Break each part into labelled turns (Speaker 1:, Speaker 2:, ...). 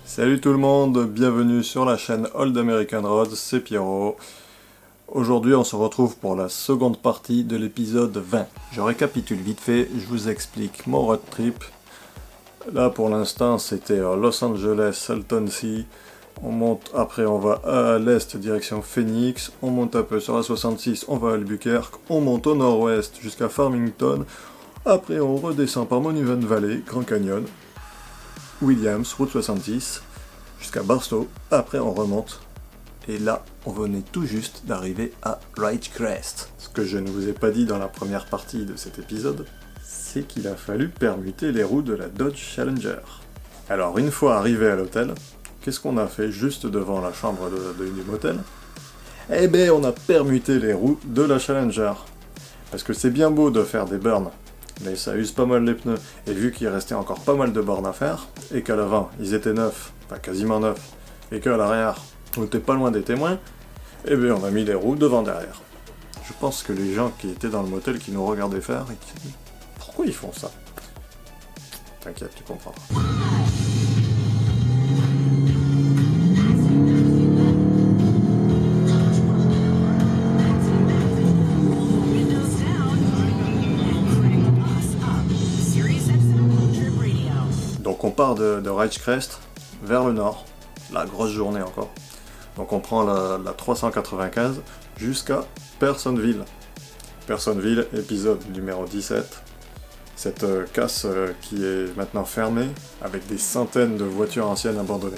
Speaker 1: Salut tout le monde, bienvenue sur la chaîne Old American Road, c'est Pierrot. Aujourd'hui on se retrouve pour la seconde partie de l'épisode 20. Je récapitule vite fait, je vous explique mon road trip. Là pour l'instant c'était Los Angeles, Salton Sea. On monte, après on va à l'est direction Phoenix, on monte un peu sur la 66, on va à Albuquerque, on monte au nord-ouest jusqu'à Farmington. Après on redescend par Monument Valley, Grand Canyon. Williams, route 66, jusqu'à Barstow, après on remonte, et là on venait tout juste d'arriver à Ridgecrest. Ce que je ne vous ai pas dit dans la première partie de cet épisode, c'est qu'il a fallu permuter les roues de la Dodge Challenger. Alors une fois arrivé à l'hôtel, qu'est-ce qu'on a fait juste devant la chambre du motel? Eh ben on a permuté les roues de la Challenger. Parce que c'est bien beau de faire des burns, mais ça use pas mal les pneus, et vu qu'il restait encore pas mal de bornes à faire, et qu'à l'avant ils étaient neufs, enfin quasiment neufs, et qu'à l'arrière on était pas loin des témoins, eh bien on a mis les roues devant derrière. Je pense que les gens qui étaient dans le motel qui nous regardaient faire, et qui disaient pourquoi ils font ça? T'inquiète, tu comprendras. Donc on part de Ridgecrest vers le nord, la grosse journée encore. Donc on prend la 395 jusqu'à Personville. Personville, épisode numéro 17. Cette casse qui est maintenant fermée avec des centaines de voitures anciennes abandonnées.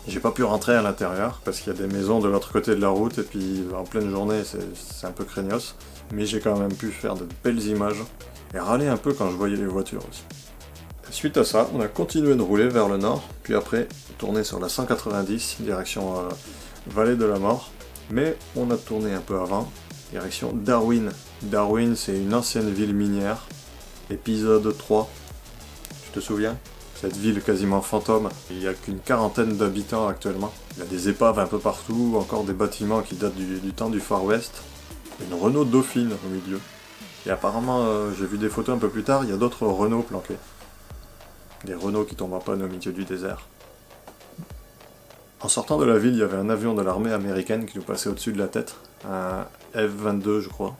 Speaker 1: J'ai pas pu rentrer à l'intérieur parce qu'il y a des maisons de l'autre côté de la route et puis en pleine journée c'est un peu craignos. Mais j'ai quand même pu faire de belles images et râler un peu quand je voyais les voitures aussi. Suite à ça, on a continué de rouler vers le nord, puis après tourné sur la 190, direction Vallée de la Mort, mais on a tourné un peu avant, direction Darwin. Darwin, c'est une ancienne ville minière, épisode 3, tu te souviens? Cette ville quasiment fantôme, il n'y a qu'une quarantaine d'habitants actuellement. Il y a des épaves un peu partout, encore des bâtiments qui datent du temps du Far West, une Renault Dauphine au milieu. Et apparemment, j'ai vu des photos un peu plus tard, il y a d'autres Renault planqués. Des Renault qui tombent en panne au milieu du désert. En sortant de la ville, il y avait un avion de l'armée américaine qui nous passait au-dessus de la tête, un F-22 je crois.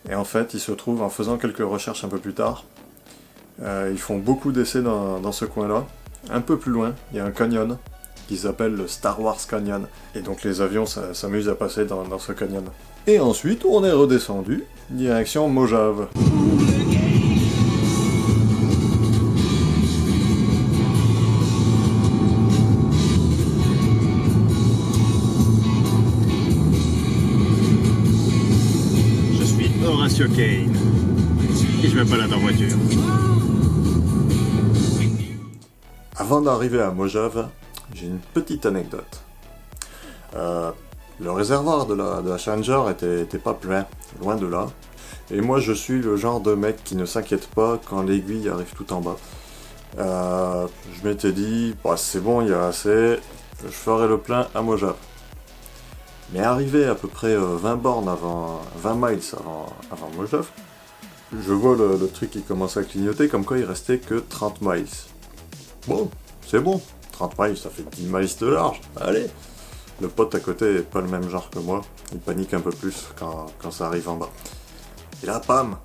Speaker 1: Et en fait, il se trouve, en faisant quelques recherches un peu plus tard, ils font beaucoup d'essais dans ce coin-là. Un peu plus loin, il y a un canyon qui s'appelle le Star Wars Canyon. Et donc les avions s'amusent à passer dans ce canyon. Et ensuite, on est redescendu, direction Mojave.
Speaker 2: Kane. Et je me balade en voiture.
Speaker 1: Avant d'arriver à Mojave, j'ai une petite anecdote. Le réservoir de la Challenger était pas plein, loin de là. Et moi je suis le genre de mec qui ne s'inquiète pas quand l'aiguille arrive tout en bas. Je m'étais dit, bah, c'est bon, il y a assez, je ferai le plein à Mojave. Mais arrivé à peu près 20 bornes avant, 20 miles avant Mojave, je vois le truc qui commence à clignoter comme quoi il restait que 30 miles. Bon, c'est bon, 30 miles ça fait 10 miles de large, allez. Le pote à côté est pas le même genre que moi, il panique un peu plus quand ça arrive en bas. Et là, pam,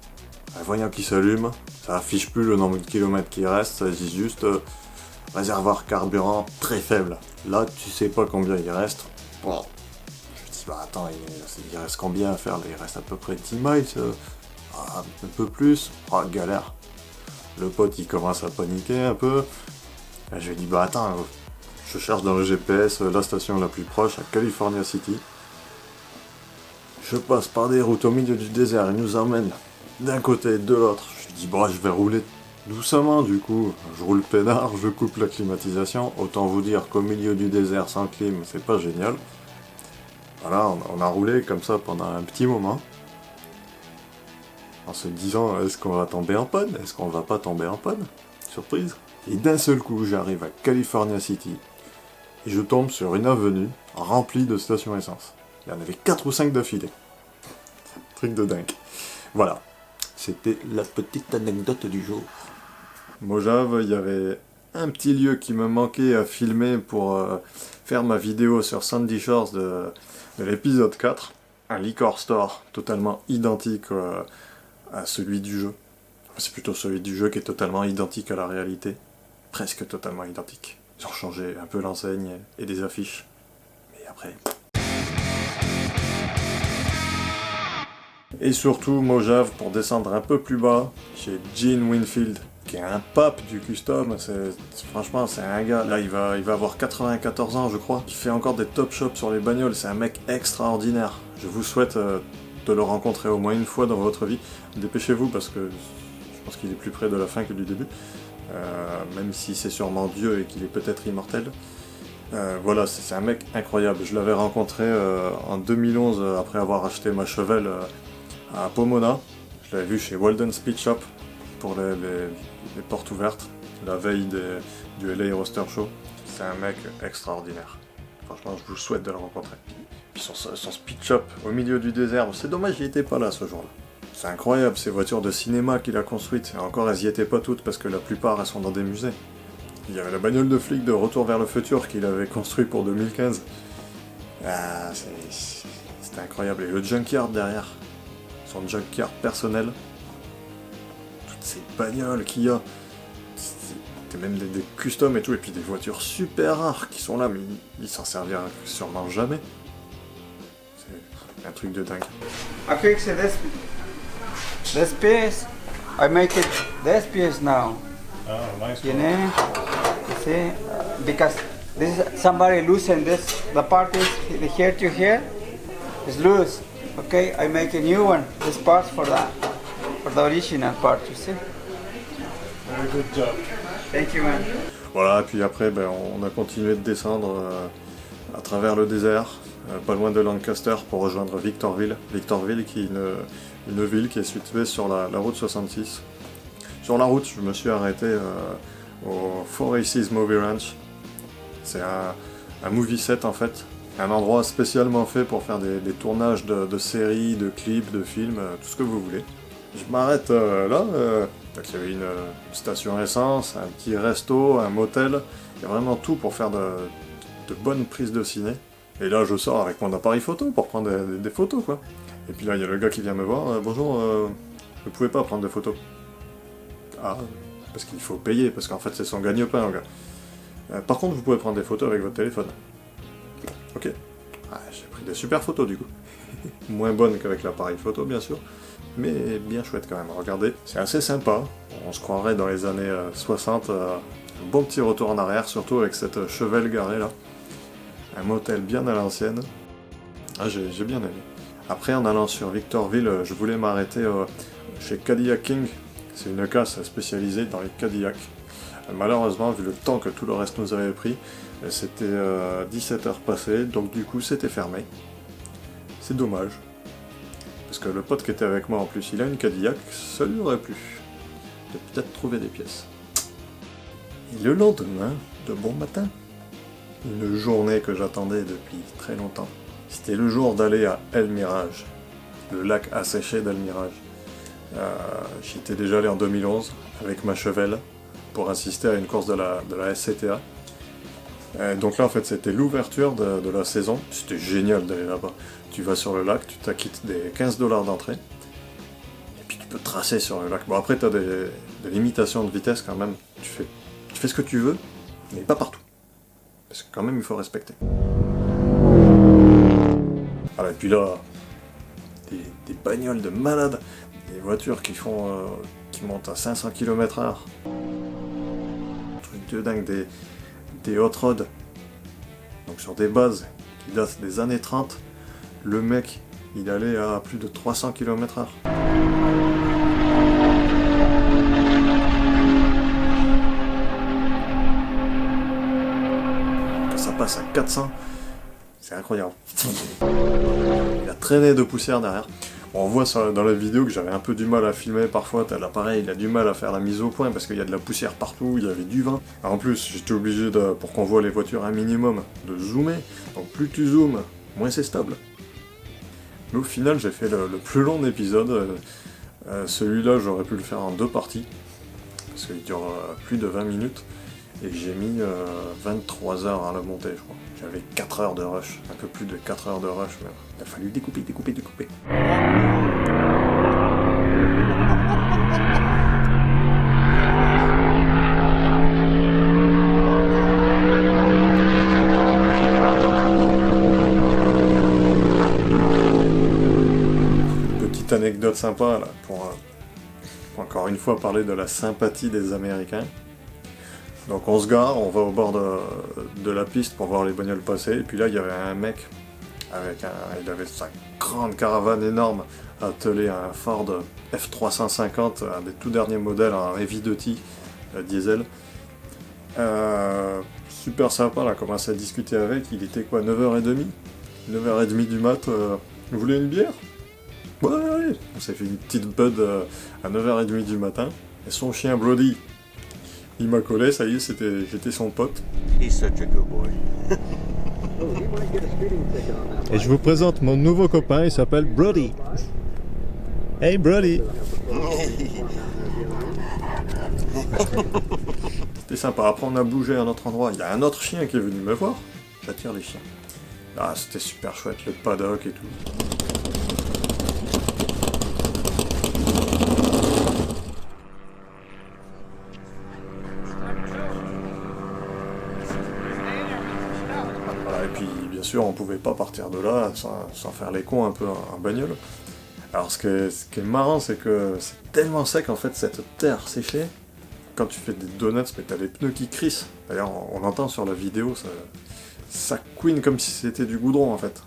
Speaker 1: un voyant qui s'allume, ça affiche plus le nombre de kilomètres qui reste, ça dit juste réservoir carburant très faible. Là, tu sais pas combien il reste. Bon. Bah attends, il reste combien à faire là? Il reste à peu près 10 miles, un peu plus, galère. Le pote il commence à paniquer un peu. Et je lui dis bah attends, je cherche dans le GPS la station la plus proche à California City. Je passe par des routes au milieu du désert, il nous emmène d'un côté et de l'autre. Je lui dis bah je vais rouler doucement du coup. Je roule peinard, je coupe la climatisation. Autant vous dire qu'au milieu du désert sans clim, c'est pas génial. Voilà, on a roulé comme ça pendant un petit moment, en se disant est-ce qu'on va tomber en panne? Est-ce qu'on va pas tomber en panne? Surprise. Et d'un seul coup, j'arrive à California City, et je tombe sur une avenue remplie de stations essence. Il y en avait 4 ou 5 d'affilée. Truc de dingue. Voilà. C'était la petite anecdote du jour. Mojave, il y avait un petit lieu qui me manquait à filmer pour faire ma vidéo sur Sandy Shores de l'épisode 4. Un liquor store totalement identique à celui du jeu. Enfin, c'est plutôt celui du jeu qui est totalement identique à la réalité. Presque totalement identique. Ils ont changé un peu l'enseigne et des affiches. Mais après... Et surtout, Mojave, pour descendre un peu plus bas, chez Gene Winfield, qui est un pape du custom. Franchement, c'est un gars, là il va avoir 94 ans je crois. Il fait encore des top shops sur les bagnoles, c'est un mec extraordinaire. Je vous souhaite de le rencontrer au moins une fois dans votre vie. Dépêchez-vous parce que je pense qu'il est plus près de la fin que du début. Même si c'est sûrement Dieu et qu'il est peut-être immortel. Voilà, c'est un mec incroyable. Je l'avais rencontré en 2011 après avoir acheté ma Chevelle à Pomona. Je l'avais vu chez Walden Speed Shop pour les portes ouvertes, la veille du LA Roaster Show. C'est un mec extraordinaire. Franchement, je vous souhaite de le rencontrer. Puis son speed shop au milieu du désert, c'est dommage, il était pas là ce jour-là. C'est incroyable, ces voitures de cinéma qu'il a construites. Et encore, elles y étaient pas toutes parce que la plupart, elles sont dans des musées. Il y avait la bagnole de flic de Retour vers le futur qu'il avait construit pour 2015. Ah, c'était incroyable. Et le junkyard derrière, son junkyard personnel, toutes ces bagnoles qu'il y a, c'est même des customs et tout, et puis des voitures super rares qui sont là, mais il s'en servira sûrement jamais. C'est un truc de dingue.
Speaker 3: I fix this piece. I make it this piece now.
Speaker 2: Oh, nice.
Speaker 3: You know, you see, because this is somebody loosened this. The part is here to here is loose. Okay, I make a new one. This part for the original part. You see.
Speaker 2: Very good job.
Speaker 3: Thank you, man.
Speaker 1: Voilà, et puis après, on a continué de descendre à travers le désert, pas loin de Lancaster, pour rejoindre Victorville. Victorville, qui est une ville qui est située sur la route 66. Sur la route, je me suis arrêté au Four Aces Movie Ranch. C'est un movie set en fait, un endroit spécialement fait pour faire des tournages de séries, de clips, de films, tout ce que vous voulez. Je m'arrête là, donc il y avait une station essence, un petit resto, un motel, il y a vraiment tout pour faire de bonnes prises de ciné. Et là je sors avec mon appareil photo pour prendre des photos quoi. Et puis là il y a le gars qui vient me voir, bonjour, vous pouvez pas prendre de photos. Ah, parce qu'il faut payer, parce qu'en fait c'est son gagne-pain, gars. Par contre, vous pouvez prendre des photos avec votre téléphone. Ok. Ah, j'ai pris des super photos du coup. Moins bonnes qu'avec l'appareil photo, bien sûr, mais bien chouette quand même. Regardez, c'est assez sympa. On se croirait dans les années 60. Un bon petit retour en arrière, surtout avec cette Chevelle garée là. Un motel bien à l'ancienne. Ah, j'ai bien aimé. Après, en allant sur Victorville, je voulais m'arrêter chez Cadillac King. C'est une casse spécialisée dans les Cadillacs. Malheureusement, vu le temps que tout le reste nous avait pris, c'était 17h passées, donc du coup c'était fermé. C'est dommage. Parce que le pote qui était avec moi en plus, il a une Cadillac, ça lui aurait plu. De peut-être trouver des pièces. Et le lendemain, de bon matin, une journée que j'attendais depuis très longtemps. C'était le jour d'aller à El Mirage, le lac asséché d'El Mirage. J'y étais déjà allé en 2011 avec ma Chevelle pour assister à une course de la SCTA. Donc là en fait c'était l'ouverture de la saison, c'était génial d'aller là-bas. Tu vas sur le lac, tu t'acquittes des 15$ d'entrée, et puis tu peux tracer sur le lac. Bon après tu as des limitations de vitesse quand même, tu fais ce que tu veux, mais pas partout. Parce que quand même il faut respecter. Voilà, et puis là, des bagnoles de malades. Des voitures qui montent à 500 km/h. Un truc de dingue, des hot rods. Donc sur des bases qui datent des années 30, le mec, il allait à plus de 300 km/h. Quand ça passe à 400, c'est incroyable. Il a traîné de poussière derrière. On voit ça dans la vidéo que j'avais un peu du mal à filmer parfois, l'appareil il a du mal à faire la mise au point parce qu'il y a de la poussière partout, il y avait du vent. En plus, j'étais obligé, pour qu'on voit les voitures un minimum, de zoomer. Donc plus tu zoomes, moins c'est stable. Mais au final, j'ai fait le plus long épisode. Celui-là, j'aurais pu le faire en 2 parties, parce qu'il dure plus de 20 minutes. et j'ai mis 23 heures à la monter, je crois. J'avais 4 heures de rush, un peu plus de 4 heures de rush, mais il a fallu découper. Petite anecdote sympa là, pour encore une fois parler de la sympathie des Américains. Donc on se gare, on va au bord de la piste pour voir les bagnoles passer, et puis là il y avait un mec, il avait sa grande caravane énorme, attelé à un Ford F350, un des tout derniers modèles, un heavy duty diesel. Super sympa, là, commencé à discuter avec, il était quoi, 9h30 9h30 du mat, vous voulez une bière? Ouais, on s'est fait une petite bud à 9h30 du matin, et son chien Brody, il m'a collé, ça y est, j'étais son pote.
Speaker 4: He's such a good boy.
Speaker 5: Et je vous présente mon nouveau copain, il s'appelle Brody. Hey Brody!
Speaker 1: C'était sympa, après on a bougé à un autre endroit, il y a un autre chien qui est venu me voir, j'attire les chiens. Ah, c'était super chouette, le paddock et tout. Voilà, et puis bien sûr on pouvait pas partir de là sans faire les cons un peu en bagnole. Alors ce qui est marrant, c'est que c'est tellement sec en fait, cette terre séchée, quand tu fais des donuts, mais t'as les pneus qui crissent. D'ailleurs on entend sur la vidéo, ça couine comme si c'était du goudron en fait.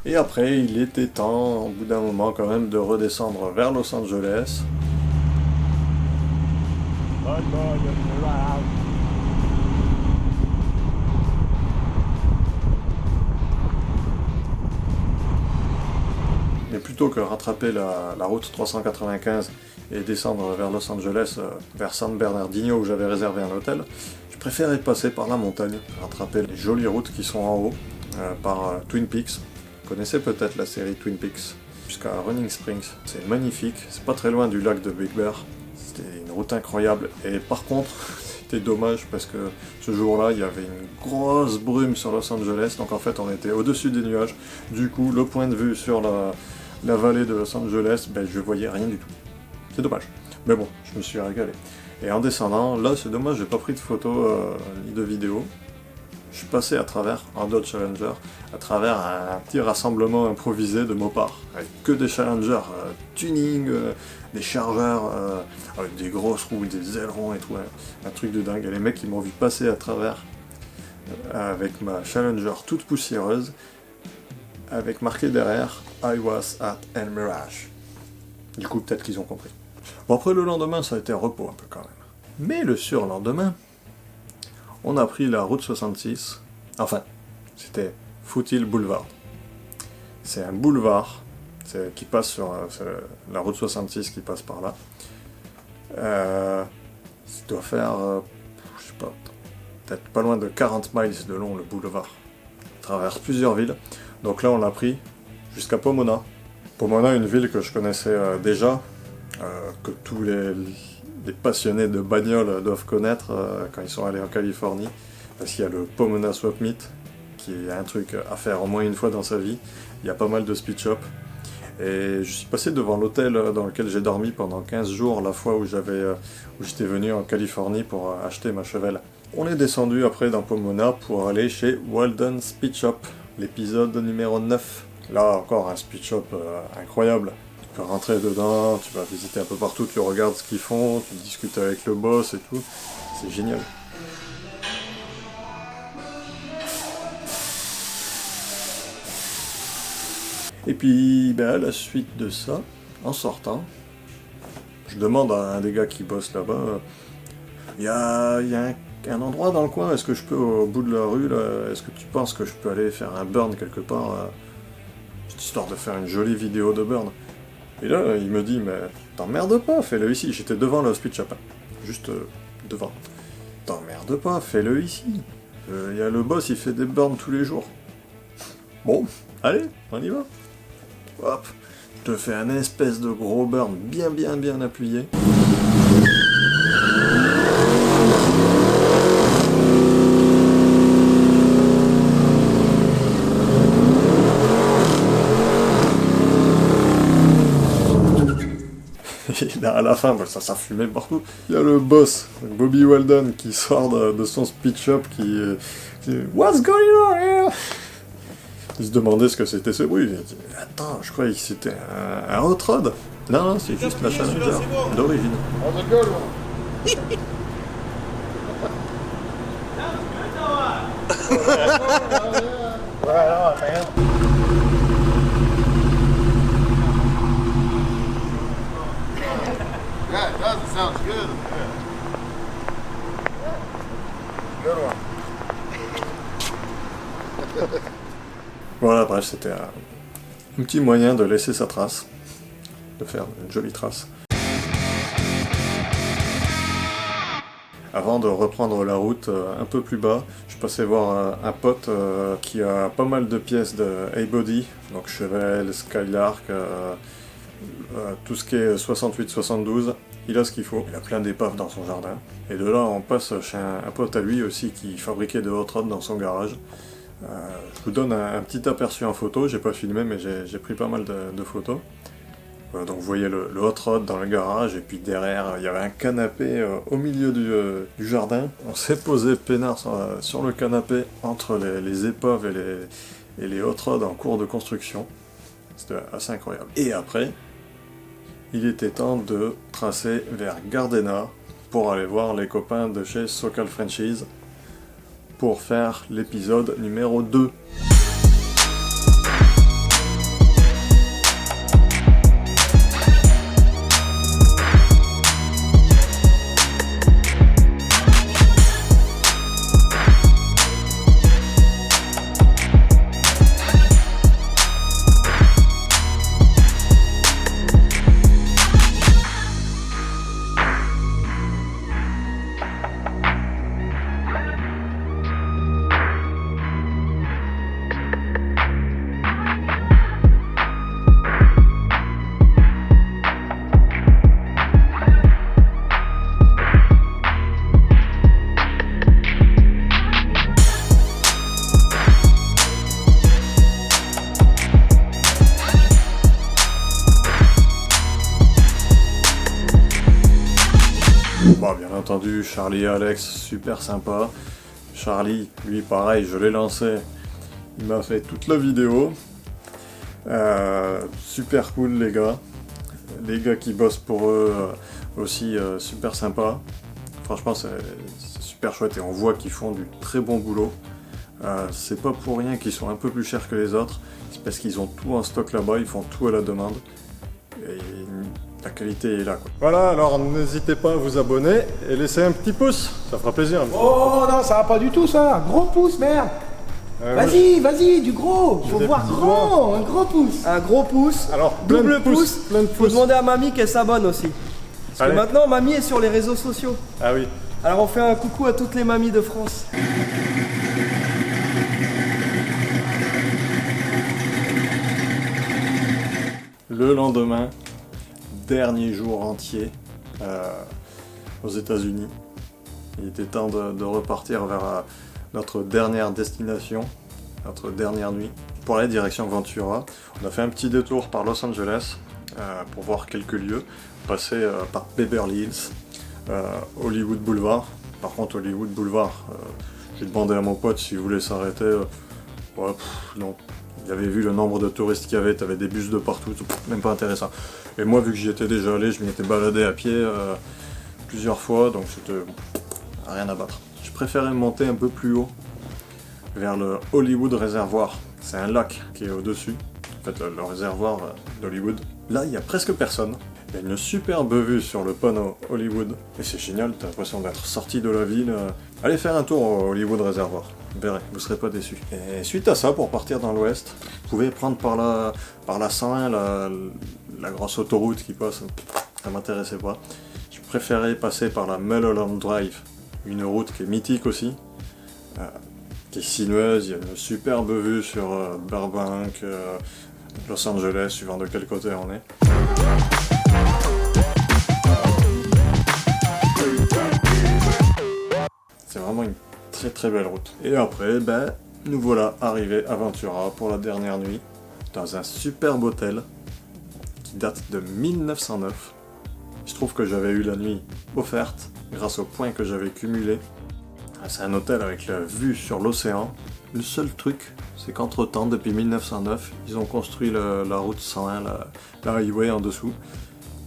Speaker 1: Et après, il était temps, au bout d'un moment quand même, de redescendre vers Los Angeles. Mais plutôt que rattraper la route 395 et descendre vers Los Angeles, vers San Bernardino où j'avais réservé un hôtel, je préférais passer par la montagne, rattraper les jolies routes qui sont en haut, par Twin Peaks. Vous connaissez peut-être la série Twin Peaks, jusqu'à Running Springs. C'est magnifique, c'est pas très loin du lac de Big Bear. C'était une route incroyable, et par contre, c'était dommage parce que ce jour-là, il y avait une grosse brume sur Los Angeles, donc en fait on était au-dessus des nuages. Du coup, le point de vue sur la vallée de Los Angeles, ben, je voyais rien du tout. C'est dommage. Mais bon, je me suis régalé. Et en descendant, là c'est dommage, j'ai pas pris de photos ni de vidéos. Je suis passé à travers un Dodge Challenger, à travers un petit rassemblement improvisé de mopards, avec que des Challengers, tuning, des chargeurs, avec des grosses roues, des ailerons et tout, un truc de dingue. Et les mecs ils m'ont vu passer à travers avec ma Challenger toute poussiéreuse, avec marqué derrière I was at El Mirage. Du coup peut-être qu'ils ont compris. Bon, après le lendemain ça a été repos un peu quand même. Mais le surlendemain, on a pris la route 66, enfin, c'était Foothill Boulevard. C'est un boulevard qui passe sur la route 66 qui passe par là. Ça doit faire, je sais pas, peut-être pas loin de 40 miles de long le boulevard. Il traverse plusieurs villes. Donc là on l'a pris jusqu'à Pomona. Pomona, une ville que je connaissais déjà, que tous les passionnés de bagnole doivent connaître quand ils sont allés en Californie, parce qu'il y a le Pomona Swap Meet, qui est un truc à faire au moins une fois dans sa vie. Il y a pas mal de speed shops. Et je suis passé devant l'hôtel dans lequel j'ai dormi pendant 15 jours, la fois où j'étais venu en Californie pour acheter ma Chevelle. On est descendu après dans Pomona pour aller chez Walden Speed Shop, l'épisode numéro 9. Là encore un speed shop incroyable. Tu vas rentrer dedans, tu vas visiter un peu partout, tu regardes ce qu'ils font, tu discutes avec le boss et tout. C'est génial. Et puis, ben, à la suite de ça, en sortant, je demande à un des gars qui bosse là-bas, il y a un endroit dans le coin, est-ce que je peux, au bout de la rue, là, est-ce que tu penses que je peux aller faire un burn quelque part, histoire de faire une jolie vidéo de burn? Et là, il me dit, mais t'emmerdes pas, fais-le ici. J'étais devant le speed shop, juste devant. T'emmerdes pas, fais-le ici. Il y a le boss, il fait des burns tous les jours. Bon, allez, on y va. Hop, je te fais un espèce de gros burn bien appuyé. Et là, à la fin, ça fumait partout. Il y a le boss, Bobby Walden, qui sort de son speed shop, qui What's going on here? Il se demandait ce que c'était ce bruit. Il a dit, attends, je croyais que c'était un hot rod. Non, c'est juste la Challenger d'origine.
Speaker 4: Yeah, it does. It sounds good. Good one.
Speaker 1: Voilà, bref, c'était un petit moyen de laisser sa trace, de faire une jolie trace. Avant de reprendre la route un peu plus bas, je passais voir un pote qui a pas mal de pièces de A-Body, donc Chevelle, Skylark, tout ce qui est 68-72, il a ce qu'il faut. Il a plein d'épaves dans son jardin. Et de là, on passe chez un pote à lui aussi qui fabriquait de hot rods dans son garage. Je vous donne un petit aperçu en photo, j'ai pas filmé mais j'ai pris pas mal de photos. Voilà, donc vous voyez le hot rod dans le garage et puis derrière il y avait un canapé au milieu du jardin. On s'est posé peinard sur le canapé entre les épaves et les hot rods en cours de construction. C'était assez incroyable. Et après, il était temps de tracer vers Gardena pour aller voir les copains de chez SoCal Franchise pour faire l'épisode numéro 2. Bon, bien entendu, Charlie et Alex, super sympa. Charlie, lui pareil, je l'ai lancé, il m'a fait toute la vidéo. Super cool les gars. Les gars qui bossent pour eux aussi super sympa. Franchement c'est super chouette et on voit qu'ils font du très bon boulot. C'est pas pour rien qu'ils sont un peu plus chers que les autres, c'est parce qu'ils ont tout en stock là-bas, ils font tout à la demande. Et la qualité est là, quoi. Voilà, alors n'hésitez pas à vous abonner et laisser un petit pouce, ça fera plaisir.
Speaker 6: Oh non, ça va pas du tout ça. Gros pouce, merde. Vas-y, du gros. Faut voir grand, un gros pouce.
Speaker 7: Un gros pouce,
Speaker 1: Alors, plein
Speaker 7: double
Speaker 1: de pouces,
Speaker 7: pouce.
Speaker 1: plein de
Speaker 7: Faut
Speaker 1: pouces.
Speaker 7: demander à mamie qu'elle s'abonne aussi. Parce
Speaker 1: Allez.
Speaker 7: que maintenant, mamie est sur les réseaux sociaux.
Speaker 1: Ah oui.
Speaker 7: Alors on fait un coucou à toutes les mamies de France.
Speaker 1: Le lendemain, dernier jour entier aux États-Unis. Il était temps de repartir vers notre dernière destination, notre dernière nuit, pour aller direction Ventura. On a fait un petit détour par Los Angeles pour voir quelques lieux, passer par Beverly Hills, Hollywood Boulevard. Par contre, Hollywood Boulevard, j'ai demandé à mon pote s'il voulait s'arrêter. Non. Il avait vu le nombre de touristes qu'il y avait, t'avais des bus de partout, même pas intéressant. Et moi, vu que j'y étais déjà allé, je m'y étais baladé à pied plusieurs fois, donc c'était rien à battre. Je préférais monter un peu plus haut, vers le Hollywood Reservoir. C'est un lac qui est au-dessus, en fait le réservoir d'Hollywood. Là, il y a presque personne. Il y a une superbe vue sur le panneau Hollywood. Et c'est génial, t'as l'impression d'être sorti de la ville. Allez faire un tour au Hollywood Reservoir. Vous verrez, vous serez pas déçus. Et suite à ça, pour partir dans l'ouest, vous pouvez prendre par la 101, la grosse autoroute qui passe. Ça m'intéressait pas. Je préférais passer par la Mulholland Drive, une route qui est mythique aussi. qui est sinueuse. Il y a une superbe vue sur Burbank, Los Angeles, suivant de quel côté on est. C'est vraiment une très très belle route. Et après, ben, nous voilà arrivés à Ventura pour la dernière nuit, dans un superbe hôtel qui date de 1909. Il se trouve que j'avais eu la nuit offerte grâce aux points que j'avais cumulés. C'est un hôtel avec la vue sur l'océan. Le seul truc, c'est qu'entre temps, depuis 1909, ils ont construit la route 101, la highway en dessous.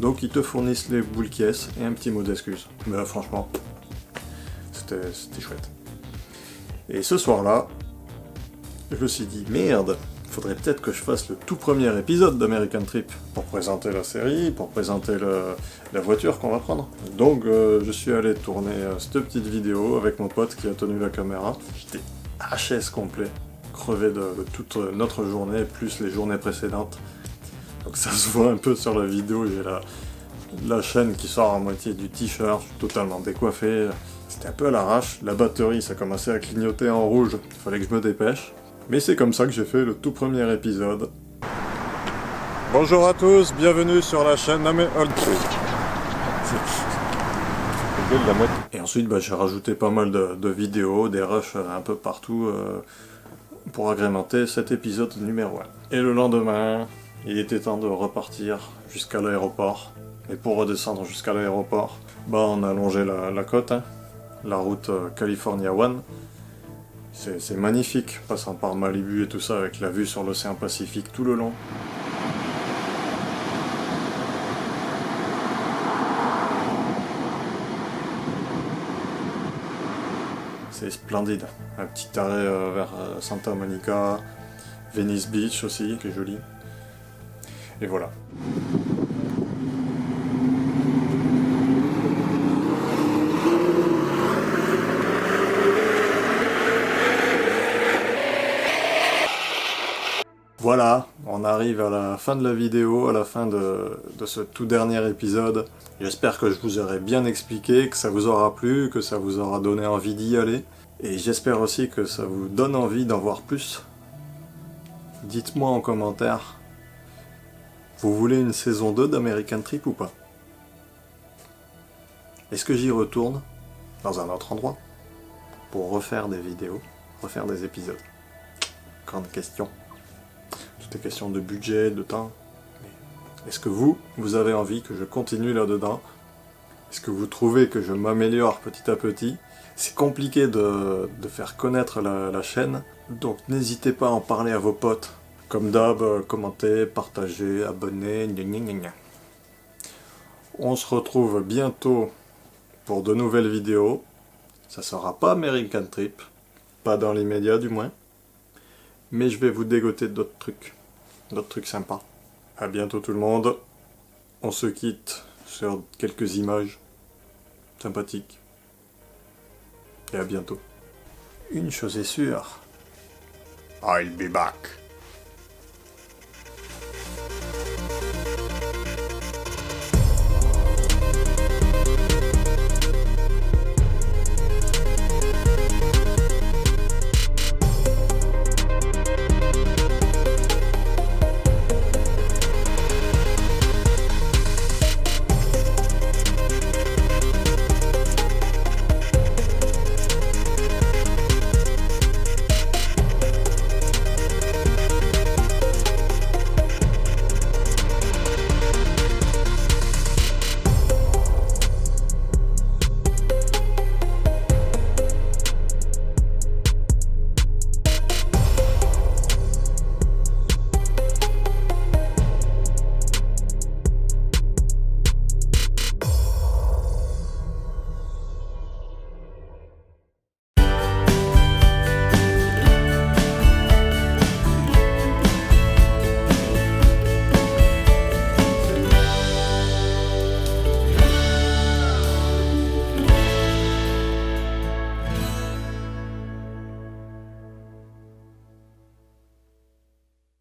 Speaker 1: Donc ils te fournissent les boules qui est et un petit mot d'excuse. Mais franchement, c'était chouette. Et ce soir-là, je me suis dit, merde, faudrait peut-être que je fasse le tout premier épisode d'American Trip pour présenter la série, pour présenter la voiture qu'on va prendre. Donc je suis allé tourner cette petite vidéo avec mon pote qui a tenu la caméra. J'étais HS complet, crevé de toute notre journée, plus les journées précédentes. Donc ça se voit un peu sur la vidéo, j'ai la chaîne qui sort à moitié du t-shirt, je suis totalement décoiffé. C'était un peu à l'arrache, la batterie ça commençait à clignoter en rouge, il fallait que je me dépêche. Mais c'est comme ça que j'ai fait le tout premier épisode. Bonjour à tous, bienvenue sur la chaîne Et ensuite j'ai rajouté pas mal de vidéos, des rushs un peu partout pour agrémenter cet épisode numéro 1. Et le lendemain, il était temps de repartir jusqu'à l'aéroport. Et pour redescendre jusqu'à l'aéroport, on a longé la côte, hein, la route California One. C'est magnifique, passant par Malibu et tout ça, avec la vue sur l'océan Pacifique tout le long. C'est splendide. Un petit arrêt vers Santa Monica, Venice Beach aussi, qui est joli. Et voilà. Voilà, on arrive à la fin de la vidéo, à la fin de ce tout dernier épisode. J'espère que je vous aurai bien expliqué, que ça vous aura plu, que ça vous aura donné envie d'y aller. Et j'espère aussi que ça vous donne envie d'en voir plus. Dites-moi en commentaire, vous voulez une saison 2 d'American Trip ou pas? Est-ce que j'y retourne dans un autre endroit pour refaire des vidéos, refaire des épisodes? Grande question. Tout est question de budget, de temps. Est-ce que vous avez envie que je continue là-dedans? Est-ce que vous trouvez que je m'améliore petit à petit? C'est compliqué de faire connaître la chaîne, donc n'hésitez pas à en parler à vos potes. Comme d'hab, commentez, partagez, abonnez, gna gna gna gna. On se retrouve bientôt pour de nouvelles vidéos. Ça sera pas American Trip, pas dans l'immédiat du moins. Mais je vais vous dégoter d'autres trucs sympas. À bientôt tout le monde. On se quitte sur quelques images sympathiques. Et à bientôt. Une chose est sûre, I'll be back.